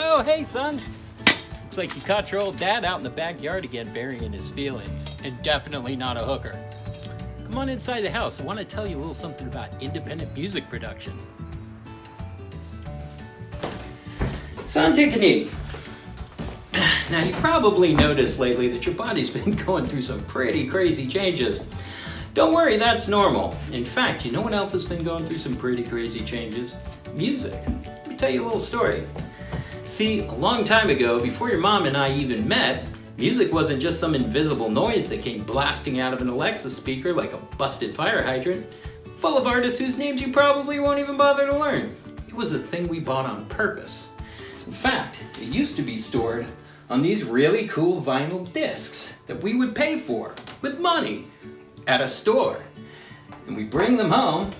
Oh, hey, son. Looks like you caught your old dad out in the backyard again burying his feelings. And definitely not a hooker. Come on inside the house. I want to tell you a little something about independent music production. Son, take a knee. Now, you probably noticed lately that your body's been going through some pretty crazy changes. Don't worry, that's normal. In fact, you know what else has been going through some pretty crazy changes? Music. Let me tell you a little story. See, a long time ago, before your mom and I even met, music wasn't just some invisible noise that came blasting out of an Alexa speaker like a busted fire hydrant, full of artists whose names you probably won't even bother to learn. It was a thing we bought on purpose. In fact, it used to be stored on these really cool vinyl discs that we would pay for with money at a store. And we bring them home,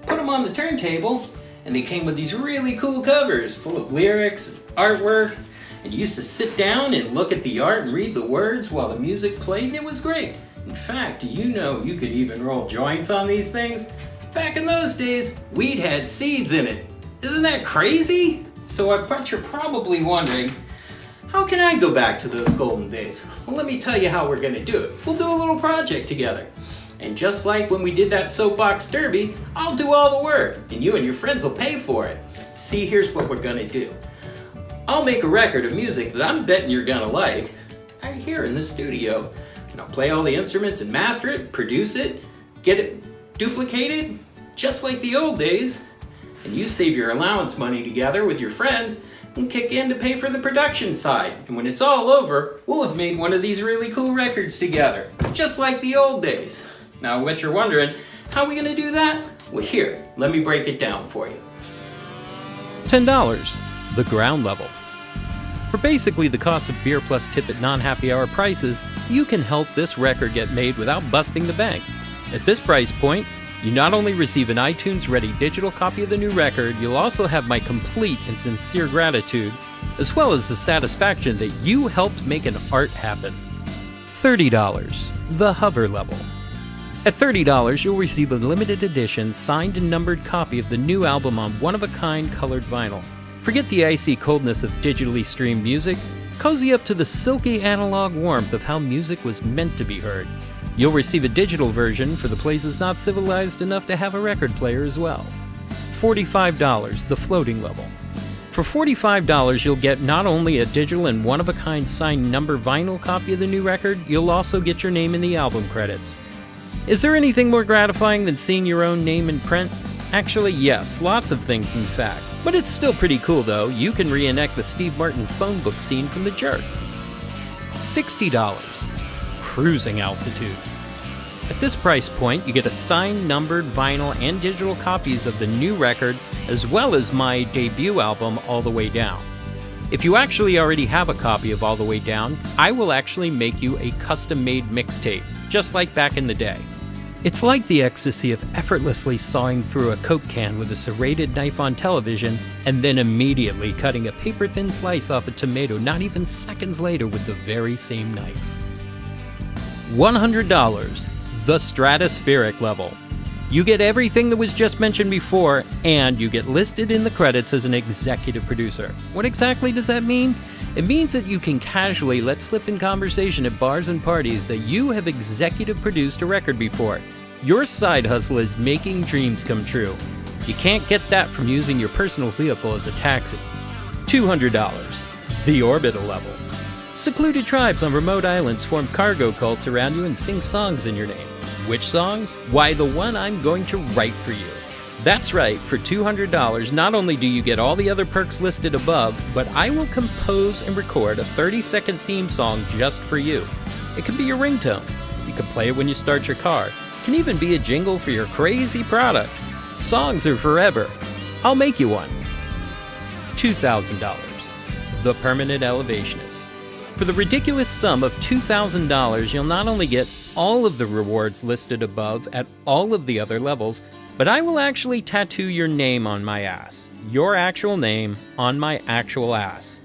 put them on the turntable, and they came with these really cool covers full of lyrics and artwork. And you used to sit down and look at the art and read the words while the music played, and it was great. In fact, do you know you could even roll joints on these things? Back in those days, weed had seeds in it. Isn't that crazy? So I bet you're probably wondering, how can I go back to those golden days? Well, let me tell you how we're gonna do it. We'll do a little project together. And just like when we did that soapbox derby, I'll do all the work, and you and your friends will pay for it. See, here's what we're gonna do. I'll make a record of music that I'm betting you're gonna like, right here in the studio. And I'll play all the instruments and master it, produce it, get it duplicated, just like the old days. And you save your allowance money together with your friends and kick in to pay for the production side. And when it's all over, we'll have made one of these really cool records together, just like the old days. Now, I bet you're wondering, how are we gonna do that? Well, here, let me break it down for you. $10, the ground level. For basically the cost of beer plus tip at non-happy hour prices, you can help this record get made without busting the bank. At this price point, you not only receive an iTunes-ready digital copy of the new record, you'll also have my complete and sincere gratitude, as well as the satisfaction that you helped make an art happen. $30, the hover level. At $30, you'll receive a limited edition, signed and numbered copy of the new album on one-of-a-kind colored vinyl. Forget the icy coldness of digitally streamed music. Cozy up to the silky analog warmth of how music was meant to be heard. You'll receive a digital version for the places not civilized enough to have a record player as well. $45, the floating level. For $45, you'll get not only a digital and one-of-a-kind signed number vinyl copy of the new record, you'll also get your name in the album credits. Is there anything more gratifying than seeing your own name in print? Actually, yes, lots of things in fact. But it's still pretty cool though. You can reenact the Steve Martin phone book scene from The Jerk. $60, cruising altitude. At this price point, you get a signed, numbered vinyl and digital copies of the new record, as well as my debut album, All the Way Down. If you actually already have a copy of All the Way Down, I will actually make you a custom-made mixtape, just like back in the day. It's like the ecstasy of effortlessly sawing through a Coke can with a serrated knife on television, and then immediately cutting a paper-thin slice off a tomato not even seconds later with the very same knife. $100, the stratospheric level. You get everything that was just mentioned before, and you get listed in the credits as an executive producer. What exactly does that mean? It means that you can casually let slip in conversation at bars and parties that you have executive produced a record before. Your side hustle is making dreams come true. You can't get that from using your personal vehicle as a taxi. $200, the orbital level. Secluded tribes on remote islands form cargo cults around you and sing songs in your name. Which songs? Why, the one I'm going to write for you. That's right, for $200, not only do you get all the other perks listed above, but I will compose and record a 30-second theme song just for you. It can be your ringtone. You can play it when you start your car. It can even be a jingle for your crazy product. Songs are forever. I'll make you one. $2,000, the permanent elevationist. For the ridiculous sum of $2,000, you'll not only get all of the rewards listed above at all of the other levels, but I will actually tattoo your name on my ass. Your actual name on my actual ass.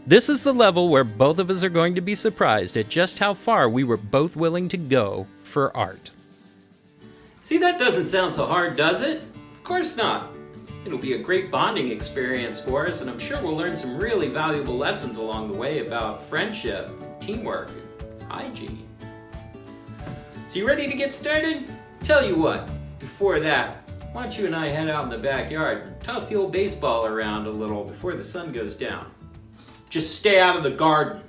This is the level where both of us are going to be surprised at just how far we were both willing to go for art. See, that doesn't sound so hard, does it? Of course not. It'll be a great bonding experience for us, and I'm sure we'll learn some really valuable lessons along the way about friendship, teamwork, and hygiene. So you ready to get started? Tell you what, before that, why don't you and I head out in the backyard and toss the old baseball around a little before the sun goes down. Just stay out of the garden.